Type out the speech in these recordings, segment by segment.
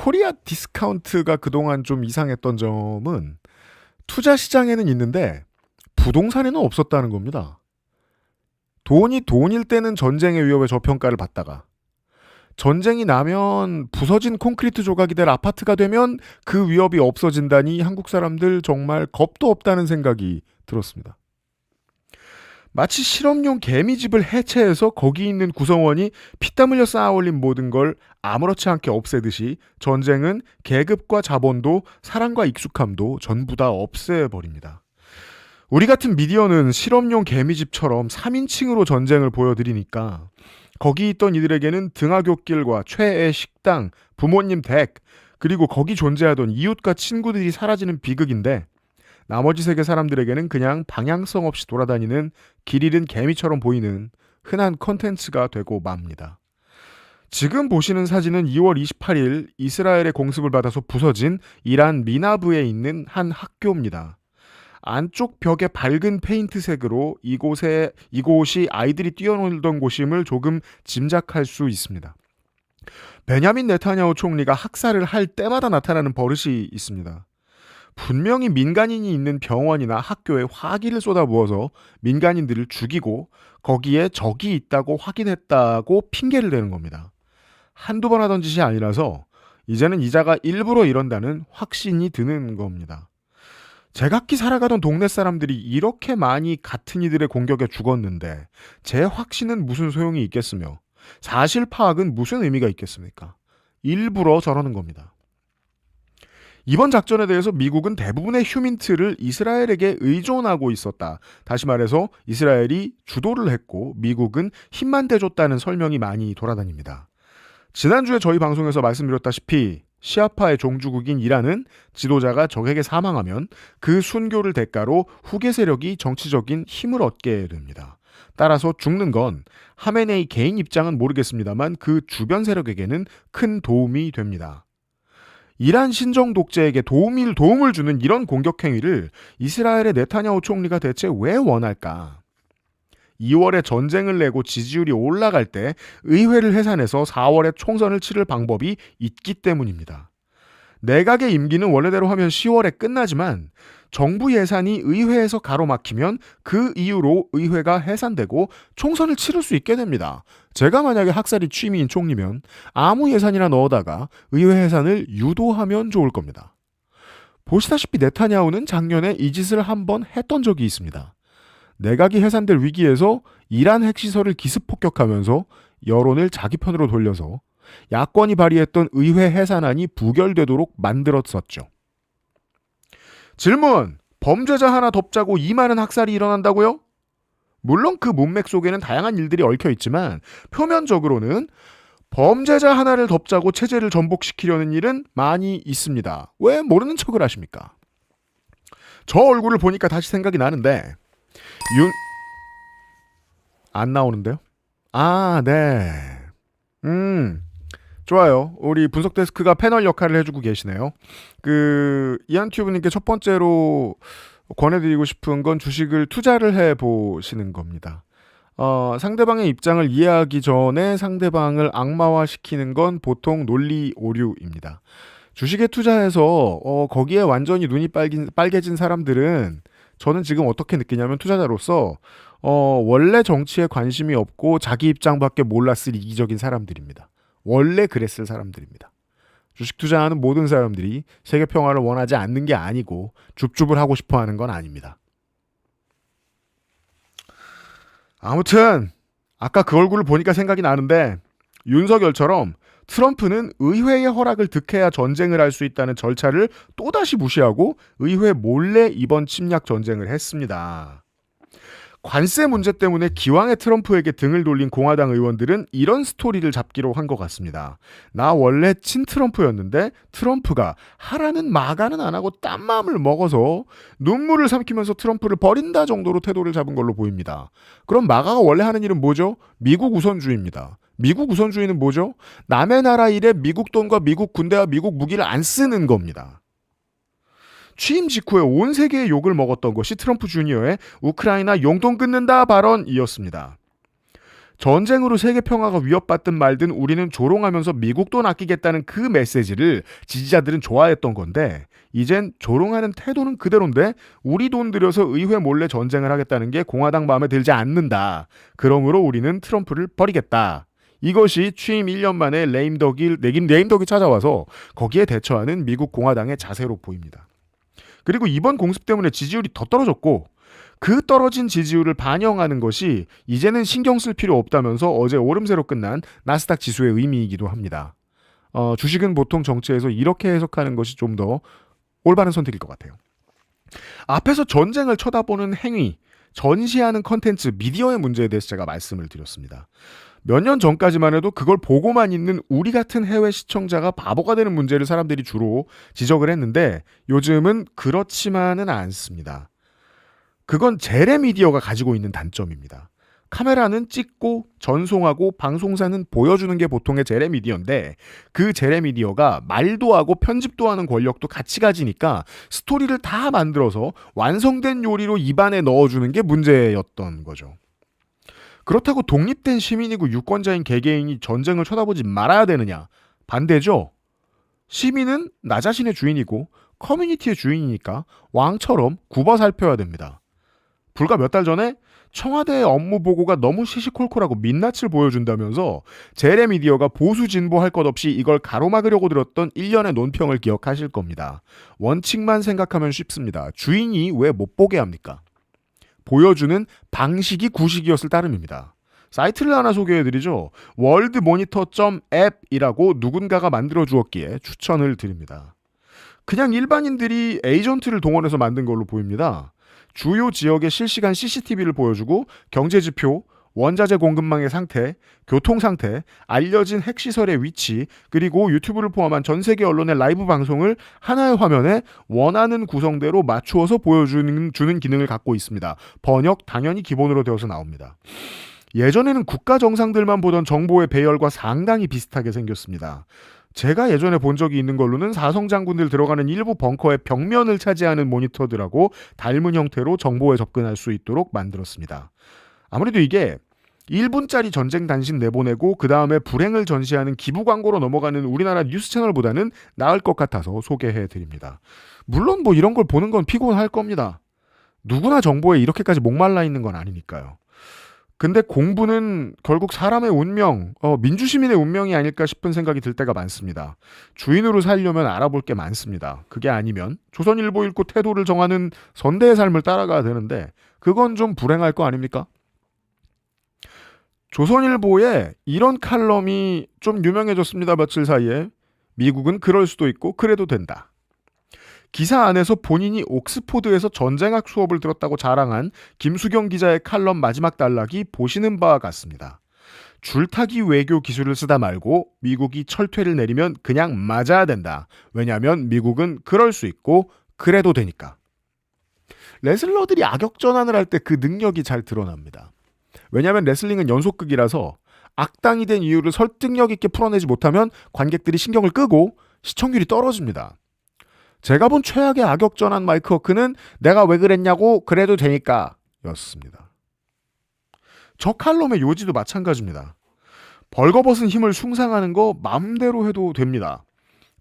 코리아 디스카운트가 그동안 좀 이상했던 점은 투자 시장에는 있는데 부동산에는 없었다는 겁니다. 돈이 돈일 때는 전쟁의 위협에 저평가를 받다가 전쟁이 나면 부서진 콘크리트 조각이 될 아파트가 되면 그 위협이 없어진다니 한국 사람들 정말 겁도 없다는 생각이 들었습니다. 마치 실험용 개미집을 해체해서 거기 있는 구성원이 피땀 흘려 쌓아올린 모든 걸 아무렇지 않게 없애듯이 전쟁은 계급과 자본도 사랑과 익숙함도 전부 다 없애버립니다. 우리 같은 미디어는 실험용 개미집처럼 3인칭으로 전쟁을 보여드리니까 거기 있던 이들에게는 등하굣길과 최애 식당, 부모님 댁, 그리고 거기 존재하던 이웃과 친구들이 사라지는 비극인데 나머지 세계 사람들에게는 그냥 방향성 없이 돌아다니는 길 잃은 개미처럼 보이는 흔한 컨텐츠가 되고 맙니다. 지금 보시는 사진은 2월 28일 이스라엘의 공습을 받아서 부서진 이란 미나브에 있는 한 학교입니다. 안쪽 벽에 밝은 페인트색으로 이곳이 아이들이 뛰어놀던 곳임을 조금 짐작할 수 있습니다. 베냐민 네타냐후 총리가 학살을 할 때마다 나타나는 버릇이 있습니다. 분명히 민간인이 있는 병원이나 학교에 화기를 쏟아부어서 민간인들을 죽이고 거기에 적이 있다고 확인했다고 핑계를 대는 겁니다. 한두 번 하던 짓이 아니라서 이제는 이자가 일부러 이런다는 확신이 드는 겁니다. 제각기 살아가던 동네 사람들이 이렇게 많이 같은 이들의 공격에 죽었는데 제 확신은 무슨 소용이 있겠으며 사실 파악은 무슨 의미가 있겠습니까? 일부러 저러는 겁니다. 이번 작전에 대해서 미국은 대부분의 휴민트를 이스라엘에게 의존하고 있었다. 다시 말해서 이스라엘이 주도를 했고 미국은 힘만 대줬다는 설명이 많이 돌아다닙니다. 지난주에 저희 방송에서 말씀드렸다시피 시아파의 종주국인 이란은 지도자가 적에게 사망하면 그 순교를 대가로 후계 세력이 정치적인 힘을 얻게 됩니다. 따라서 죽는 건 하메네이 개인 입장은 모르겠습니다만 그 주변 세력에게는 큰 도움이 됩니다. 이란 신정 독재에게 도움을 주는 이런 공격 행위를 이스라엘의 네타냐후 총리가 대체 왜 원할까? 2월에 전쟁을 내고 지지율이 올라갈 때 의회를 해산해서 4월에 총선을 치를 방법이 있기 때문입니다. 내각의 임기는 원래대로 하면 10월에 끝나지만 정부 예산이 의회에서 가로막히면 그 이유로 의회가 해산되고 총선을 치를 수 있게 됩니다. 제가 만약에 학살이 취미인 총리면 아무 예산이나 넣어다가 의회 해산을 유도하면 좋을 겁니다. 보시다시피 네타냐후는 작년에 이 짓을 한번 했던 적이 있습니다. 내각이 해산될 위기에서 이란 핵시설을 기습 폭격하면서 여론을 자기 편으로 돌려서 야권이 발의했던 의회 해산안이 부결되도록 만들었었죠. 질문! 범죄자 하나 덮자고 이 많은 학살이 일어난다고요? 물론 그 문맥 속에는 다양한 일들이 얽혀있지만 표면적으로는 범죄자 하나를 덮자고 체제를 전복시키려는 일은 많이 있습니다. 왜 모르는 척을 하십니까? 저 얼굴을 보니까 다시 생각이 나는데 안 나오는데요? 아, 네. 좋아요. 우리 분석 데스크가 패널 역할을 해주고 계시네요. 이한튜브님께 첫 번째로 권해드리고 싶은 건 주식을 투자를 해보시는 겁니다. 상대방의 입장을 이해하기 전에 상대방을 악마화시키는 건 보통 논리 오류입니다. 주식에 투자해서 거기에 완전히 눈이 빨개진 사람들은 저는 지금 어떻게 느끼냐면 투자자로서 원래 정치에 관심이 없고 자기 입장밖에 몰랐을 이기적인 사람들입니다. 원래 그랬을 사람들입니다. 주식 투자하는 모든 사람들이 세계 평화를 원하지 않는 게 아니고 줍줍을 하고 싶어하는 건 아닙니다. 아무튼 아까 그 얼굴을 보니까 생각이 나는데 윤석열처럼 트럼프는 의회의 허락을 득해야 전쟁을 할 수 있다는 절차를 또다시 무시하고 의회 몰래 이번 침략 전쟁을 했습니다. 관세 문제 때문에 기왕에 트럼프에게 등을 돌린 공화당 의원들은 이런 스토리를 잡기로 한 것 같습니다. 나 원래 친트럼프였는데 트럼프가 하라는 마가는 안 하고 딴 마음을 먹어서 눈물을 삼키면서 트럼프를 버린다 정도로 태도를 잡은 걸로 보입니다. 그럼 마가가 원래 하는 일은 뭐죠? 미국 우선주의입니다. 미국 우선주의는 뭐죠? 남의 나라 일에 미국 돈과 미국 군대와 미국 무기를 안 쓰는 겁니다. 취임 직후에 온 세계의 욕을 먹었던 것이 트럼프 주니어의 우크라이나 용돈 끊는다 발언이었습니다. 전쟁으로 세계 평화가 위협받든 말든 우리는 조롱하면서 미국 돈 아끼겠다는 그 메시지를 지지자들은 좋아했던 건데 이젠 조롱하는 태도는 그대로인데 우리 돈 들여서 의회 몰래 전쟁을 하겠다는 게 공화당 마음에 들지 않는다. 그러므로 우리는 트럼프를 버리겠다. 이것이 취임 1년 만에 레임덕이 찾아와서 거기에 대처하는 미국 공화당의 자세로 보입니다. 그리고 이번 공습 때문에 지지율이 더 떨어졌고 그 떨어진 지지율을 반영하는 것이 이제는 신경 쓸 필요 없다면서 어제 오름세로 끝난 나스닥 지수의 의미이기도 합니다. 주식은 보통 정치에서 이렇게 해석하는 것이 좀 더 올바른 선택일 것 같아요. 앞에서 전쟁을 쳐다보는 행위, 전시하는 컨텐츠, 미디어의 문제에 대해서 제가 말씀을 드렸습니다. 몇 년 전까지만 해도 그걸 보고만 있는 우리 같은 해외 시청자가 바보가 되는 문제를 사람들이 주로 지적을 했는데 요즘은 그렇지만은 않습니다. 그건 재래 미디어가 가지고 있는 단점입니다. 카메라는 찍고 전송하고 방송사는 보여주는 게 보통의 재래 미디어인데 그 재래 미디어가 말도 하고 편집도 하는 권력도 같이 가지니까 스토리를 다 만들어서 완성된 요리로 입안에 넣어주는 게 문제였던 거죠. 그렇다고 독립된 시민이고 유권자인 개개인이 전쟁을 쳐다보지 말아야 되느냐? 반대죠. 시민은 나 자신의 주인이고 커뮤니티의 주인이니까 왕처럼 굽어 살펴야 됩니다. 불과 몇 달 전에 청와대의 업무 보고가 너무 시시콜콜하고 민낯을 보여준다면서 재래 미디어가 보수 진보할 것 없이 이걸 가로막으려고 들었던 일련의 논평을 기억하실 겁니다. 원칙만 생각하면 쉽습니다. 주인이 왜 못 보게 합니까? 보여주는 방식이 구식이었을 따름입니다. 사이트를 하나 소개해드리죠. worldmonitor.app이라고 누군가가 만들어 주었기에 추천을 드립니다. 그냥 일반인들이 에이전트를 동원해서 만든 걸로 보입니다. 주요 지역의 실시간 CCTV를 보여주고 경제지표, 원자재 공급망의 상태, 교통 상태, 알려진 핵시설의 위치, 그리고 유튜브를 포함한 전 세계 언론의 라이브 방송을 하나의 화면에 원하는 구성대로 맞추어서 보여주는 기능을 갖고 있습니다. 번역 당연히 기본으로 되어서 나옵니다. 예전에는 국가 정상들만 보던 정보의 배열과 상당히 비슷하게 생겼습니다. 제가 예전에 본 적이 있는 걸로는 사성 장군들 들어가는 일부 벙커의 벽면을 차지하는 모니터들하고 닮은 형태로 정보에 접근할 수 있도록 만들었습니다. 아무래도 이게 1분짜리 전쟁 단신 내보내고 그 다음에 불행을 전시하는 기부 광고로 넘어가는 우리나라 뉴스 채널보다는 나을 것 같아서 소개해드립니다. 물론 뭐 이런 걸 보는 건 피곤할 겁니다. 누구나 정보에 이렇게까지 목말라 있는 건 아니니까요. 근데 공부는 결국 사람의 운명, 민주시민의 운명이 아닐까 싶은 생각이 들 때가 많습니다. 주인으로 살려면 알아볼 게 많습니다. 그게 아니면 조선일보 읽고 태도를 정하는 선대의 삶을 따라가야 되는데 그건 좀 불행할 거 아닙니까? 조선일보에 이런 칼럼이 좀 유명해졌습니다. 며칠 사이에. 미국은 그럴 수도 있고 그래도 된다. 기사 안에서 본인이 옥스포드에서 전쟁학 수업을 들었다고 자랑한 김수경 기자의 칼럼 마지막 단락이 보시는 바와 같습니다. 줄타기 외교 기술을 쓰다 말고 미국이 철퇴를 내리면 그냥 맞아야 된다. 왜냐하면 미국은 그럴 수 있고 그래도 되니까. 레슬러들이 악역 전환을 할 때 그 능력이 잘 드러납니다. 왜냐하면 레슬링은 연속극이라서 악당이 된 이유를 설득력 있게 풀어내지 못하면 관객들이 신경을 끄고 시청률이 떨어집니다. 제가 본 최악의 악역 전환 마이크 워크는 내가 왜 그랬냐고 그래도 되니까 였습니다. 저 칼럼의 요지도 마찬가지입니다. 벌거벗은 힘을 숭상하는 거 마음대로 해도 됩니다.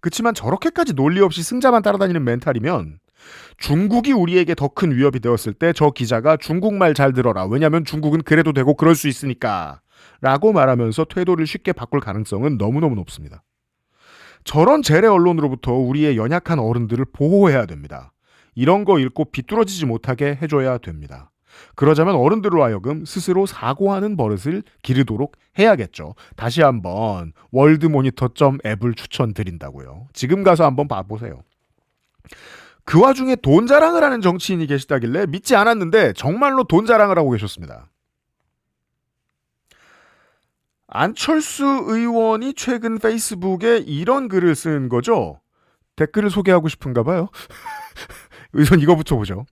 그치만 저렇게까지 논리 없이 승자만 따라다니는 멘탈이면 중국이 우리에게 더 큰 위협이 되었을 때 저 기자가 중국말 잘 들어라. 왜냐하면 중국은 그래도 되고 그럴 수 있으니까 라고 말하면서 태도를 쉽게 바꿀 가능성은 너무너무 높습니다. 저런 재래 언론으로부터 우리의 연약한 어른들을 보호해야 됩니다. 이런 거 읽고 비뚤어지지 못하게 해줘야 됩니다. 그러자면 어른들로 하여금 스스로 사고하는 버릇을 기르도록 해야겠죠. 다시 한번 월드모니터.app을 추천드린다고요. 지금 가서 한번 봐보세요. 그 와중에 돈 자랑을 하는 정치인이 계시다길래 믿지 않았는데 정말로 돈 자랑을 하고 계셨습니다. 안철수 의원이 최근 페이스북에 이런 글을 쓴 거죠. 댓글을 소개하고 싶은가 봐요. 우선 이거 붙여보죠.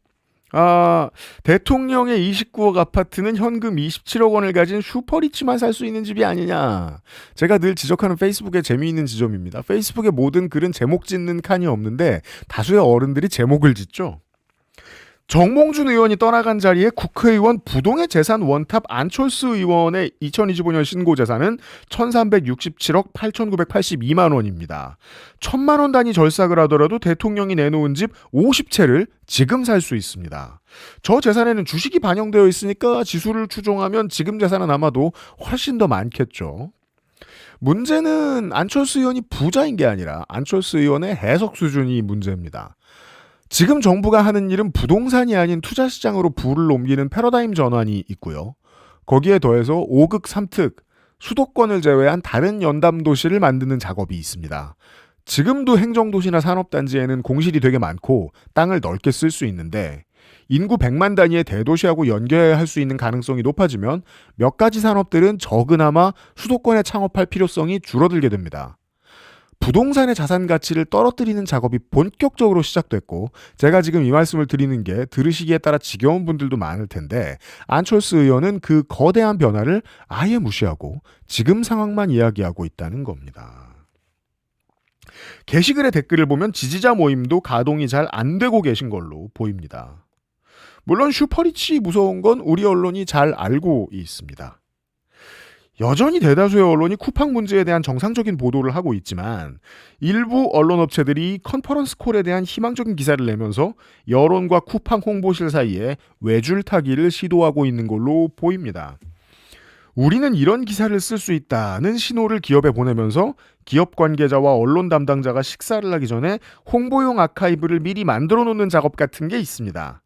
대통령의 29억 아파트는 현금 27억 원을 가진 슈퍼리치만 살 수 있는 집이 아니냐. 제가 늘 지적하는 페이스북의 재미있는 지점입니다. 페이스북의 모든 글은 제목 짓는 칸이 없는데 다수의 어른들이 제목을 짓죠. 정몽준 의원이 떠나간 자리에 국회의원 부동의 재산 원탑 안철수 의원의 2025년 신고재산은 1367억 8982만 원입니다. 1000만 원 단위 절삭을 하더라도 대통령이 내놓은 집 50채를 지금 살 수 있습니다. 저 재산에는 주식이 반영되어 있으니까 지수를 추종하면 지금 재산은 아마도 훨씬 더 많겠죠. 문제는 안철수 의원이 부자인 게 아니라 안철수 의원의 해석 수준이 문제입니다. 지금 정부가 하는 일은 부동산이 아닌 투자시장으로 부를 옮기는 패러다임 전환이 있고요. 거기에 더해서 5극 3특, 수도권을 제외한 다른 연담도시를 만드는 작업이 있습니다. 지금도 행정도시나 산업단지에는 공실이 되게 많고 땅을 넓게 쓸 수 있는데 인구 100만 단위의 대도시하고 연계할 수 있는 가능성이 높아지면 몇 가지 산업들은 적으나마 수도권에 창업할 필요성이 줄어들게 됩니다. 부동산의 자산 가치를 떨어뜨리는 작업이 본격적으로 시작됐고 제가 지금 이 말씀을 드리는 게 들으시기에 따라 지겨운 분들도 많을 텐데 안철수 의원은 그 거대한 변화를 아예 무시하고 지금 상황만 이야기하고 있다는 겁니다. 게시글의 댓글을 보면 지지자 모임도 가동이 잘 안 되고 계신 걸로 보입니다. 물론 슈퍼리치 무서운 건 우리 언론이 잘 알고 있습니다. 여전히 대다수의 언론이 쿠팡 문제에 대한 정상적인 보도를 하고 있지만 일부 언론업체들이 컨퍼런스 콜에 대한 희망적인 기사를 내면서 여론과 쿠팡 홍보실 사이에 외줄타기를 시도하고 있는 걸로 보입니다. 우리는 이런 기사를 쓸 수 있다는 신호를 기업에 보내면서 기업 관계자와 언론 담당자가 식사를 하기 전에 홍보용 아카이브를 미리 만들어 놓는 작업 같은 게 있습니다.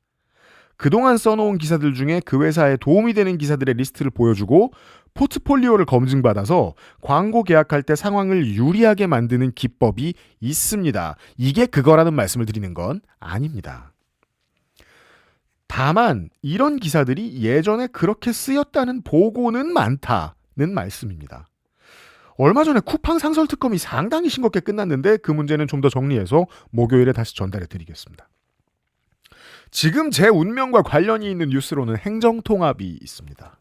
그동안 써놓은 기사들 중에 그 회사에 도움이 되는 기사들의 리스트를 보여주고 포트폴리오를 검증받아서 광고 계약할 때 상황을 유리하게 만드는 기법이 있습니다. 이게 그거라는 말씀을 드리는 건 아닙니다. 다만 이런 기사들이 예전에 그렇게 쓰였다는 보고는 많다는 말씀입니다. 얼마 전에 쿠팡 상설 특검이 상당히 싱겁게 끝났는데 그 문제는 좀 더 정리해서 목요일에 다시 전달해 드리겠습니다. 지금 제 운명과 관련이 있는 뉴스로는 행정통합이 있습니다.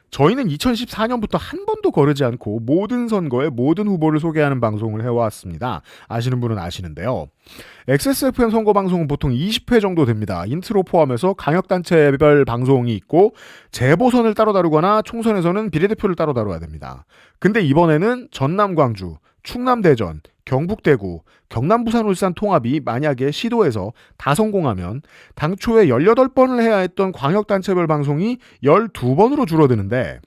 저희는 2014년부터 한 번도 거르지 않고 모든 선거에 모든 후보를 소개하는 방송을 해왔습니다. 아시는 분은 아시는데요. XSFM 선거방송은 보통 20회 정도 됩니다. 인트로 포함해서 강력단체별 방송이 있고 재보선을 따로 다루거나 총선에서는 비례대표를 따로 다뤄야 됩니다. 근데 이번에는 전남 광주, 충남 대전, 경북 대구, 경남 부산 울산 통합이 만약에 시도해서 다 성공하면 당초에 18번을 해야 했던 광역단체별 방송이 12번으로 줄어드는데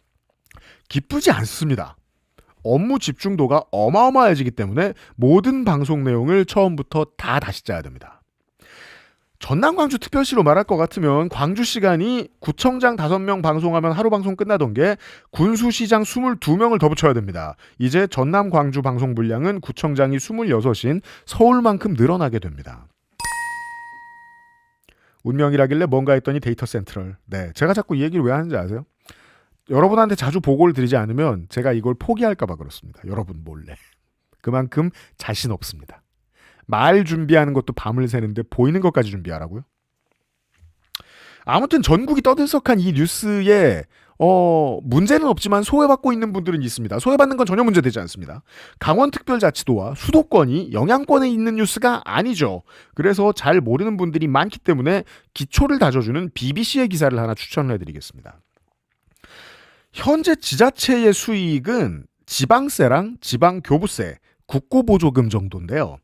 기쁘지 않습니다. 업무 집중도가 어마어마해지기 때문에 모든 방송 내용을 처음부터 다 다시 짜야 됩니다. 전남 광주 특별시로 말할 것 같으면 광주 시간이 구청장 5명 방송하면 하루 방송 끝나던 게 군수시장 22명을 더 붙여야 됩니다. 이제 전남 광주 방송 분량은 구청장이 26인 서울만큼 늘어나게 됩니다. 운명이라길래 뭔가 했더니 데이터 센트럴. 네, 제가 자꾸 이 얘기를 왜 하는지 아세요? 여러분한테 자주 보고를 드리지 않으면 제가 이걸 포기할까 봐 그렇습니다. 여러분 몰래. 그만큼 자신 없습니다. 말 준비하는 것도 밤을 새는데 보이는 것까지 준비하라고요? 아무튼 전국이 떠들썩한 이 뉴스에 문제는 없지만 소외받고 있는 분들은 있습니다. 소외받는 건 전혀 문제되지 않습니다. 강원특별자치도와 수도권이 영향권에 있는 뉴스가 아니죠. 그래서 잘 모르는 분들이 많기 때문에 기초를 다져주는 BBC의 기사를 하나 추천을 해드리겠습니다. 현재 지자체의 수익은 지방세랑 지방교부세, 국고보조금 정도인데요.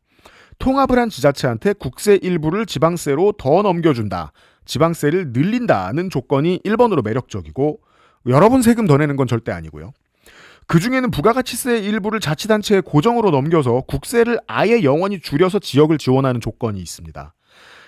통합을 한 지자체한테 국세 일부를 지방세로 더 넘겨준다. 지방세를 늘린다는 조건이 1번으로 매력적이고 여러분 세금 더 내는 건 절대 아니고요. 그중에는 부가가치세 일부를 자치단체에 고정으로 넘겨서 국세를 아예 영원히 줄여서 지역을 지원하는 조건이 있습니다.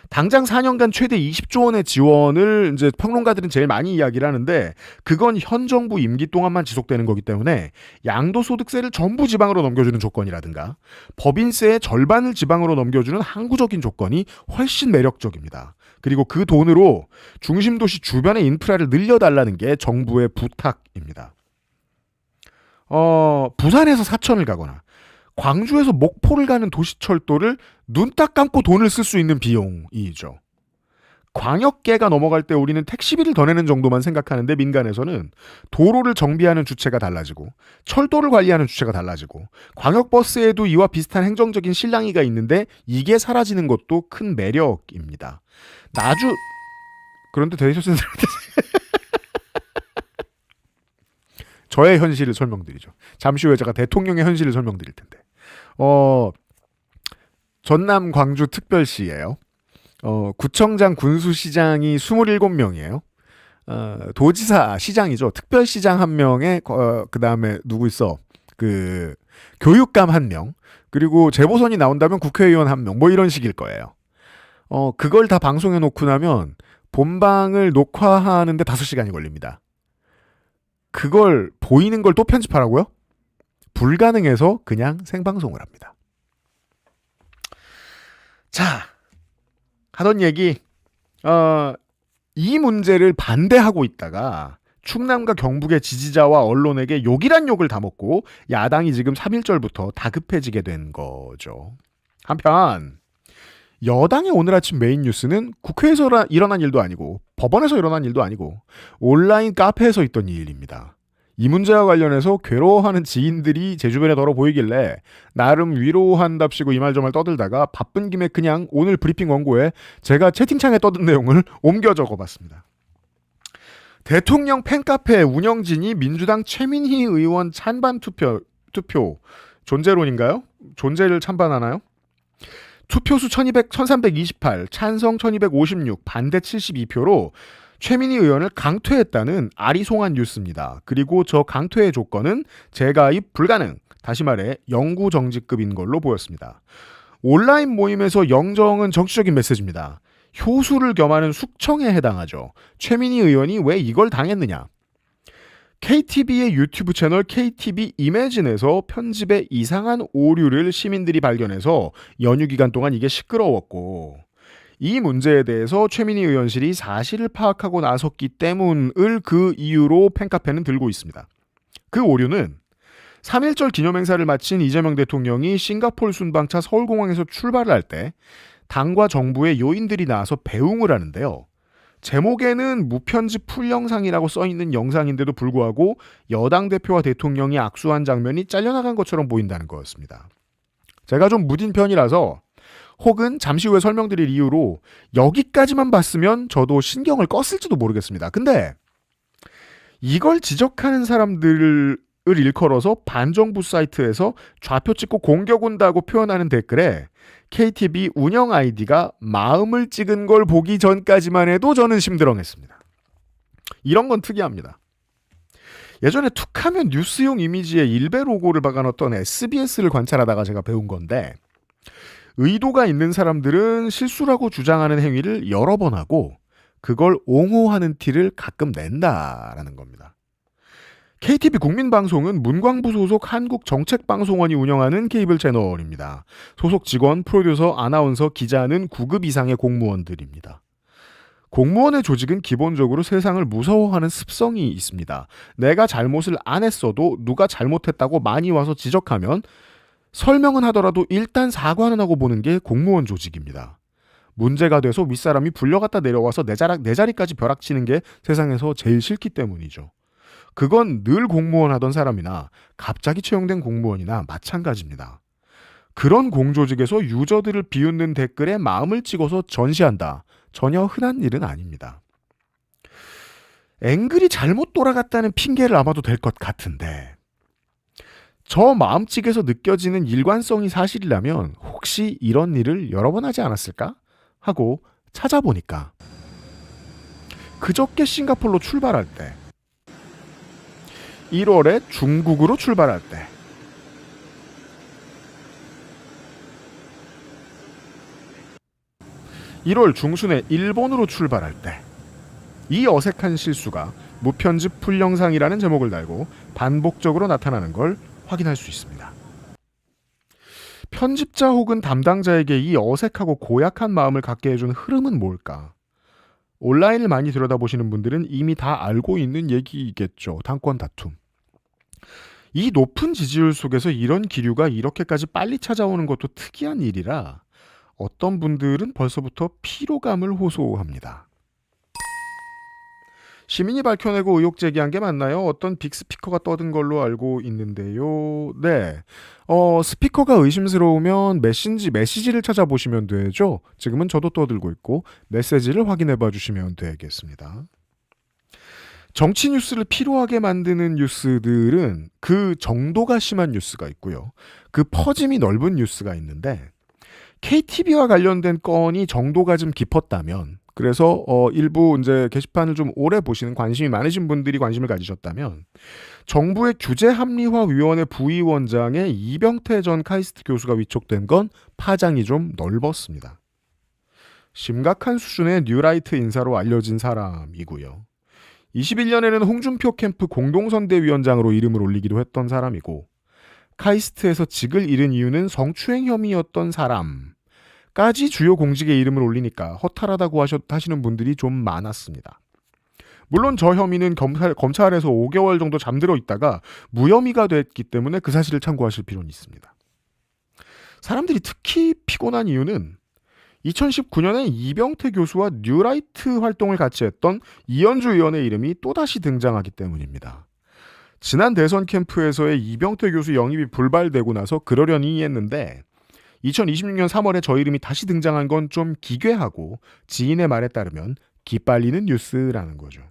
당장 4년간 최대 20조 원의 지원을 이제 평론가들은 제일 많이 이야기를 하는데 그건 현 정부 임기 동안만 지속되는 거기 때문에 양도소득세를 전부 지방으로 넘겨주는 조건이라든가 법인세의 절반을 지방으로 넘겨주는 항구적인 조건이 훨씬 매력적입니다. 그리고 그 돈으로 중심도시 주변의 인프라를 늘려달라는 게 정부의 부탁입니다. 부산에서 사천을 가거나 광주에서 목포를 가는 도시철도를 눈 딱 감고 돈을 쓸 수 있는 비용이죠. 광역계가 넘어갈 때 우리는 택시비를 더 내는 정도만 생각하는데 민간에서는 도로를 정비하는 주체가 달라지고 철도를 관리하는 주체가 달라지고 광역버스에도 이와 비슷한 행정적인 실랑이가 있는데 이게 사라지는 것도 큰 매력입니다. 그런데 대리소생들한테 저의 현실을 설명드리죠. 잠시 후에 제가 대통령의 현실을 설명드릴 텐데. 전남 광주 특별시예요. 구청장 군수시장이 27명이에요. 도지사 시장이죠. 특별시장 1명에 그 다음에 누구 있어? 그 교육감 1명, 그리고 재보선이 나온다면 국회의원 1명, 뭐 이런 식일 거예요. 그걸 다 방송해 놓고 나면 본방을 녹화하는데 5시간이 걸립니다. 그걸 보이는 걸 또 편집하라고요? 불가능해서 그냥 생방송을 합니다. 자, 하던 얘기, 이 문제를 반대하고 있다가 충남과 경북의 지지자와 언론에게 욕이란 욕을 다 먹고 야당이 지금 3.1절부터 다급해지게 된 거죠. 한편 여당의 오늘 아침 메인 뉴스는 국회에서 일어난 일도 아니고 법원에서 일어난 일도 아니고 온라인 카페에서 있던 일입니다. 이 문제와 관련해서 괴로워하는 지인들이 제 주변에 덜어 보이길래 나름 위로한답시고 이 말 저 말 떠들다가 바쁜 김에 그냥 오늘 브리핑 원고에 제가 채팅창에 떠든 내용을 옮겨 적어봤습니다. 대통령 팬카페 운영진이 민주당 최민희 의원 찬반 투표 존재론인가요? 존재를 찬반하나요? 투표수 1328, 찬성 1256, 반대 72표로 최민희 의원을 강퇴했다는 아리송한 뉴스입니다. 그리고 저 강퇴의 조건은 재가입 불가능, 다시 말해 영구정지급인 걸로 보였습니다. 온라인 모임에서 영정은 정치적인 메시지입니다. 효수를 겸하는 숙청에 해당하죠. 최민희 의원이 왜 이걸 당했느냐. KTV의 유튜브 채널 KTV 이매진에서 편집에 이상한 오류를 시민들이 발견해서 연휴 기간 동안 이게 시끄러웠고, 이 문제에 대해서 최민희 의원실이 사실을 파악하고 나섰기 때문을 그 이유로 팬카페는 들고 있습니다. 그 오류는 3.1절 기념행사를 마친 이재명 대통령이 싱가포르 순방차 서울공항에서 출발을 할 때 당과 정부의 요인들이 나와서 배웅을 하는데요. 제목에는 무편집 풀영상이라고 써있는 영상인데도 불구하고 여당 대표와 대통령이 악수한 장면이 잘려나간 것처럼 보인다는 거였습니다. 제가 좀 무딘 편이라서 혹은 잠시 후에 설명드릴 이유로 여기까지만 봤으면 저도 신경을 껐을지도 모르겠습니다. 근데 이걸 지적하는 사람들을 일컬어서 반정부 사이트에서 좌표 찍고 공격 온다고 표현하는 댓글에 KTV 운영 아이디가 마음을 찍은 걸 보기 전까지만 해도 저는 심드렁했습니다. 이런 건 특이합니다. 예전에 툭하면 뉴스용 이미지에 일베 로고를 박아놓던 SBS를 관찰하다가 제가 배운 건데, 의도가 있는 사람들은 실수라고 주장하는 행위를 여러 번 하고 그걸 옹호하는 티를 가끔 낸다라는 겁니다. KTV 국민방송은 문광부 소속 한국정책방송원이 운영하는 케이블 채널입니다. 소속 직원, 프로듀서, 아나운서, 기자는 9급 이상의 공무원들입니다. 공무원의 조직은 기본적으로 세상을 무서워하는 습성이 있습니다. 내가 잘못을 안 했어도 누가 잘못했다고 많이 와서 지적하면 설명은 하더라도 일단 사과는 하고 보는 게 공무원 조직입니다. 문제가 돼서 윗사람이 불려갔다 내려와서 내 자리까지 벼락치는 게 세상에서 제일 싫기 때문이죠. 그건 늘 공무원 하던 사람이나 갑자기 채용된 공무원이나 마찬가지입니다. 그런 공조직에서 유저들을 비웃는 댓글에 마음을 찍어서 전시한다. 전혀 흔한 일은 아닙니다. 앵글이 잘못 돌아갔다는 핑계를 아마도 될 것 같은데, 저 마음찍에서 느껴지는 일관성이 사실이라면 혹시 이런 일을 여러 번 하지 않았을까? 하고 찾아보니까 그저께 싱가포르로 출발할 때, 1월에 중국으로 출발할 때, 1월 중순에 일본으로 출발할 때, 이 어색한 실수가 무편집 풀영상이라는 제목을 달고 반복적으로 나타나는 걸 확인할 수 있습니다. 편집자 혹은 담당자에게 이 어색하고 고약한 마음을 갖게 해준 흐름은 뭘까? 온라인을 많이 들여다보시는 분들은 이미 다 알고 있는 얘기겠죠. 당권 다툼. 이 높은 지지율 속에서 이런 기류가 이렇게까지 빨리 찾아오는 것도 특이한 일이라 어떤 분들은 벌써부터 피로감을 호소합니다. 시민이 밝혀내고 의혹 제기한 게 맞나요? 어떤 빅스피커가 떠든 걸로 알고 있는데요. 네. 스피커가 의심스러우면 메시지를 찾아보시면 되죠. 지금은 저도 떠들고 있고 메시지를 확인해 봐 주시면 되겠습니다. 정치 뉴스를 피로하게 만드는 뉴스들은 그 정도가 심한 뉴스가 있고요. 그 퍼짐이 넓은 뉴스가 있는데 KTV와 관련된 건이 정도가 좀 깊었다면 그래서 일부 이제 게시판을 좀 오래 보시는 관심이 많으신 분들이 관심을 가지셨다면 정부의 규제합리화위원회 부위원장의 이병태 전 카이스트 교수가 위촉된 건 파장이 좀 넓었습니다. 심각한 수준의 뉴라이트 인사로 알려진 사람이고요. 21년에는 홍준표 캠프 공동선대위원장으로 이름을 올리기도 했던 사람이고 카이스트에서 직을 잃은 이유는 성추행 혐의였던 사람까지 주요 공직에 이름을 올리니까 허탈하다고 하시는 분들이 좀 많았습니다. 물론 저 혐의는 검찰에서 5개월 정도 잠들어 있다가 무혐의가 됐기 때문에 그 사실을 참고하실 필요는 있습니다. 사람들이 특히 피곤한 이유는 2019년에 이병태 교수와 뉴라이트 활동을 같이 했던 이현주 의원의 이름이 또다시 등장하기 때문입니다. 지난 대선 캠프에서의 이병태 교수 영입이 불발되고 나서 그러려니 했는데 2026년 3월에 저 이름이 다시 등장한 건 좀 기괴하고 지인의 말에 따르면 기빨리는 뉴스라는 거죠.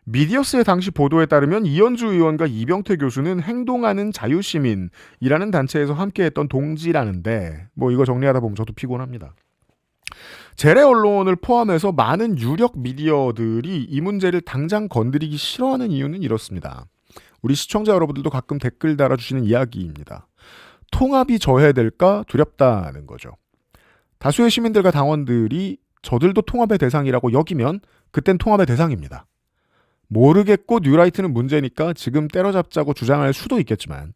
미디어스의 당시 보도에 따르면 이현주 의원과 이병태 교수는 행동하는 자유시민이라는 단체에서 함께했던 동지라는데 뭐 이거 정리하다 보면 저도 피곤합니다. 재래 언론을 포함해서 많은 유력 미디어들이 이 문제를 당장 건드리기 싫어하는 이유는 이렇습니다. 우리 시청자 여러분들도 가끔 댓글 달아주시는 이야기입니다. 통합이 저해될까 두렵다는 거죠. 다수의 시민들과 당원들이 저들도 통합의 대상이라고 여기면 그땐 통합의 대상입니다. 모르겠고 뉴라이트는 문제니까 지금 때려잡자고 주장할 수도 있겠지만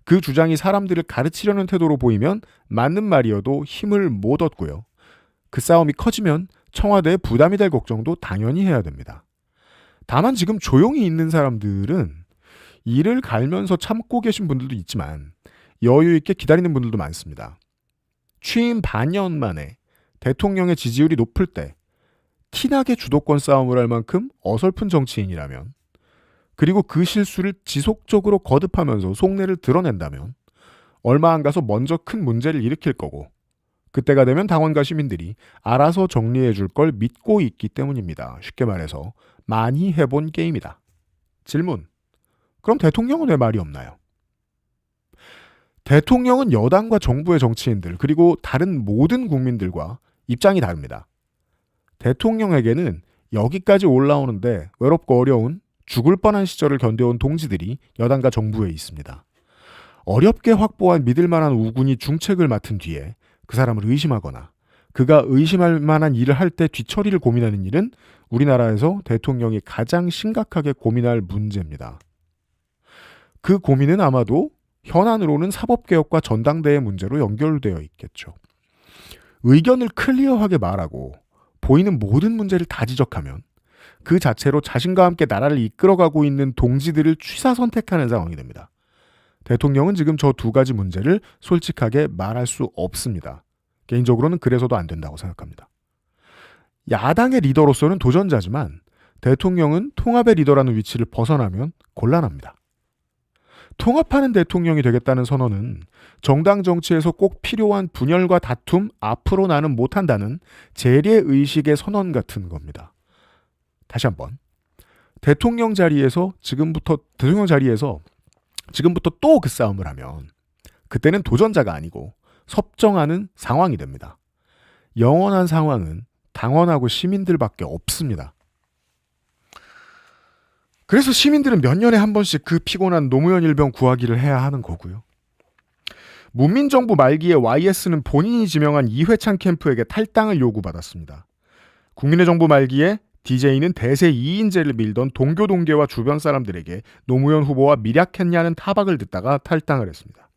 그 주장이 사람들을 가르치려는 태도로 보이면 맞는 말이어도 힘을 못 얻고요. 그 싸움이 커지면 청와대에 부담이 될 걱정도 당연히 해야 됩니다. 다만 지금 조용히 있는 사람들은 이를 갈면서 참고 계신 분들도 있지만 여유 있게 기다리는 분들도 많습니다. 취임 반년 만에 대통령의 지지율이 높을 때 티나게 주도권 싸움을 할 만큼 어설픈 정치인이라면 그리고 그 실수를 지속적으로 거듭하면서 속내를 드러낸다면 얼마 안 가서 먼저 큰 문제를 일으킬 거고 그때가 되면 당원과 시민들이 알아서 정리해 줄 걸 믿고 있기 때문입니다. 쉽게 말해서 많이 해본 게임이다. 질문. 그럼 대통령은 왜 말이 없나요? 대통령은 여당과 정부의 정치인들 그리고 다른 모든 국민들과 입장이 다릅니다. 대통령에게는 여기까지 올라오는데 외롭고 어려운 죽을 뻔한 시절을 견뎌온 동지들이 여당과 정부에 있습니다. 어렵게 확보한 믿을 만한 우군이 중책을 맡은 뒤에 그 사람을 의심하거나 그가 의심할 만한 일을 할 때 뒤처리를 고민하는 일은 우리나라에서 대통령이 가장 심각하게 고민할 문제입니다. 그 고민은 아마도 현안으로는 사법개혁과 전당대회 문제로 연결되어 있겠죠. 의견을 클리어하게 말하고 보이는 모든 문제를 다 지적하면 그 자체로 자신과 함께 나라를 이끌어가고 있는 동지들을 취사 선택하는 상황이 됩니다. 대통령은 지금 저 두 가지 문제를 솔직하게 말할 수 없습니다. 개인적으로는 그래서도 안 된다고 생각합니다. 야당의 리더로서는 도전자지만 대통령은 통합의 리더라는 위치를 벗어나면 곤란합니다. 통합하는 대통령이 되겠다는 선언은 정당 정치에서 꼭 필요한 분열과 다툼 앞으로 나는 못한다는 재래의식의 선언 같은 겁니다. 다시 한번 대통령 자리에서 지금부터 또 그 싸움을 하면 그때는 도전자가 아니고 섭정하는 상황이 됩니다. 영원한 상황은 당원하고 시민들밖에 없습니다. 그래서 시민들은 몇 년에 한 번씩 그 피곤한 노무현 일병 구하기를 해야 하는 거고요. 문민정부 말기에 YS는 본인이 지명한 이회창 캠프에게 탈당을 요구받았습니다. 국민의 정부 말기에 DJ는 대세 2인제를 밀던 동교 동계와 주변 사람들에게 노무현 후보와 밀약했냐는 타박을 듣다가 탈당을 했습니다.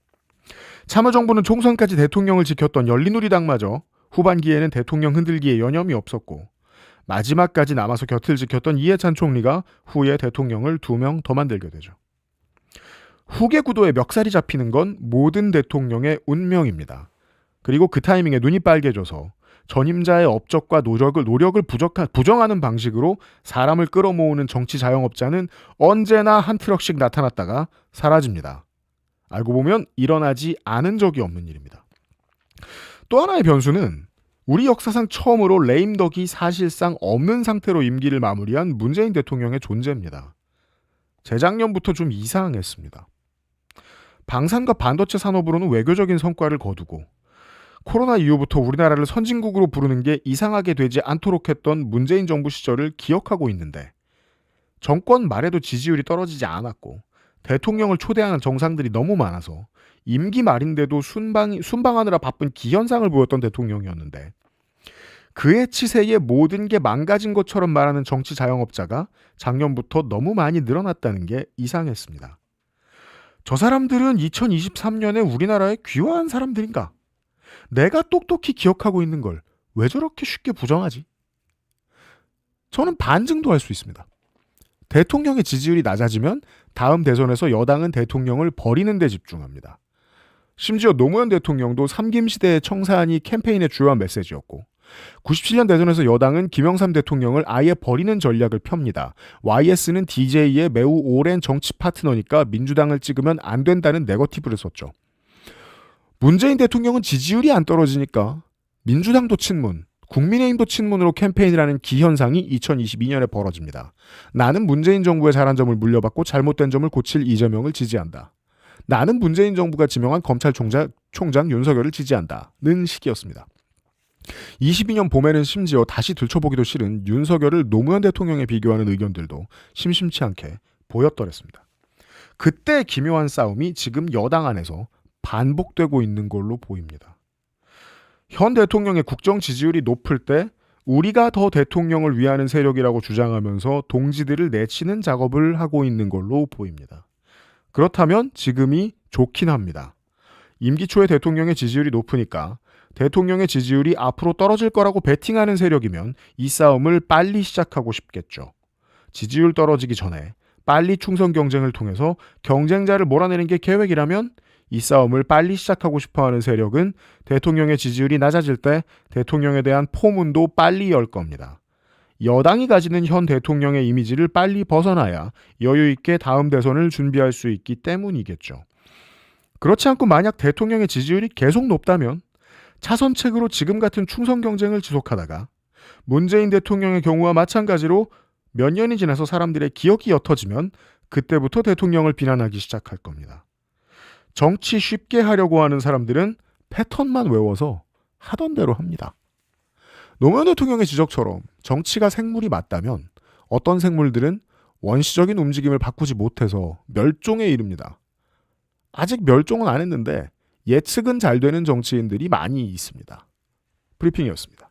참여정부는 총선까지 대통령을 지켰던 열린우리당마저 후반기에는 대통령 흔들기에 여념이 없었고 마지막까지 남아서 곁을 지켰던 이해찬 총리가 후에 대통령을 2명 더 만들게 되죠. 후계 구도에 멱살이 잡히는 건 모든 대통령의 운명입니다. 그리고 그 타이밍에 눈이 빨개져서 전임자의 업적과 노력을 부정하는 방식으로 사람을 끌어모으는 정치 자영업자는 언제나 한 트럭씩 나타났다가 사라집니다. 알고 보면 일어나지 않은 적이 없는 일입니다. 또 하나의 변수는 우리 역사상 처음으로 레임덕이 사실상 없는 상태로 임기를 마무리한 문재인 대통령의 존재입니다. 재작년부터 좀 이상했습니다. 방산과 반도체 산업으로는 외교적인 성과를 거두고 코로나 이후부터 우리나라를 선진국으로 부르는 게 이상하게 되지 않도록 했던 문재인 정부 시절을 기억하고 있는데 정권 말에도 지지율이 떨어지지 않았고 대통령을 초대하는 정상들이 너무 많아서 임기 말인데도 순방하느라 바쁜 기현상을 보였던 대통령이었는데 그의 치세에 모든 게 망가진 것처럼 말하는 정치 자영업자가 작년부터 너무 많이 늘어났다는 게 이상했습니다. 저 사람들은 2023년에 우리나라의 귀화한 사람들인가? 내가 똑똑히 기억하고 있는 걸 왜 저렇게 쉽게 부정하지? 저는 반증도 할 수 있습니다. 대통령의 지지율이 낮아지면 다음 대선에서 여당은 대통령을 버리는 데 집중합니다. 심지어 노무현 대통령도 삼김시대의 청산이 캠페인의 주요한 메시지였고 97년 대선에서 여당은 김영삼 대통령을 아예 버리는 전략을 펴니다. YS는 DJ의 매우 오랜 정치 파트너니까 민주당을 찍으면 안 된다는 네거티브를 썼죠. 문재인 대통령은 지지율이 안 떨어지니까 민주당도 친문, 국민의힘도 친문으로 캠페인을 하는 기현상이 2022년에 벌어집니다. 나는 문재인 정부의 잘한 점을 물려받고 잘못된 점을 고칠 이재명을 지지한다. 나는 문재인 정부가 지명한 검찰총장 윤석열을 지지한다는 시기였습니다. 22년 봄에는 심지어 다시 들춰보기도 싫은 윤석열을 노무현 대통령에 비교하는 의견들도 심심치 않게 보였더랬습니다. 그때 기묘한 싸움이 지금 여당 안에서 반복되고 있는 걸로 보입니다. 현 대통령의 국정 지지율이 높을 때 우리가 더 대통령을 위하는 세력이라고 주장하면서 동지들을 내치는 작업을 하고 있는 걸로 보입니다. 그렇다면 지금이 좋긴 합니다. 임기 초에 대통령의 지지율이 높으니까 대통령의 지지율이 앞으로 떨어질 거라고 베팅하는 세력이면 이 싸움을 빨리 시작하고 싶겠죠. 지지율 떨어지기 전에 빨리 총선 경쟁을 통해서 경쟁자를 몰아내는 게 계획이라면 이 싸움을 빨리 시작하고 싶어하는 세력은 대통령의 지지율이 낮아질 때 대통령에 대한 포문도 빨리 열 겁니다. 여당이 가지는 현 대통령의 이미지를 빨리 벗어나야 여유 있게 다음 대선을 준비할 수 있기 때문이겠죠. 그렇지 않고 만약 대통령의 지지율이 계속 높다면 차선책으로 지금 같은 충성 경쟁을 지속하다가 문재인 대통령의 경우와 마찬가지로 몇 년이 지나서 사람들의 기억이 옅어지면 그때부터 대통령을 비난하기 시작할 겁니다. 정치 쉽게 하려고 하는 사람들은 패턴만 외워서 하던 대로 합니다. 노무현 대통령의 지적처럼 정치가 생물이 맞다면 어떤 생물들은 원시적인 움직임을 바꾸지 못해서 멸종에 이릅니다. 아직 멸종은 안 했는데 예측은 잘 되는 정치인들이 많이 있습니다. 브리핑이었습니다.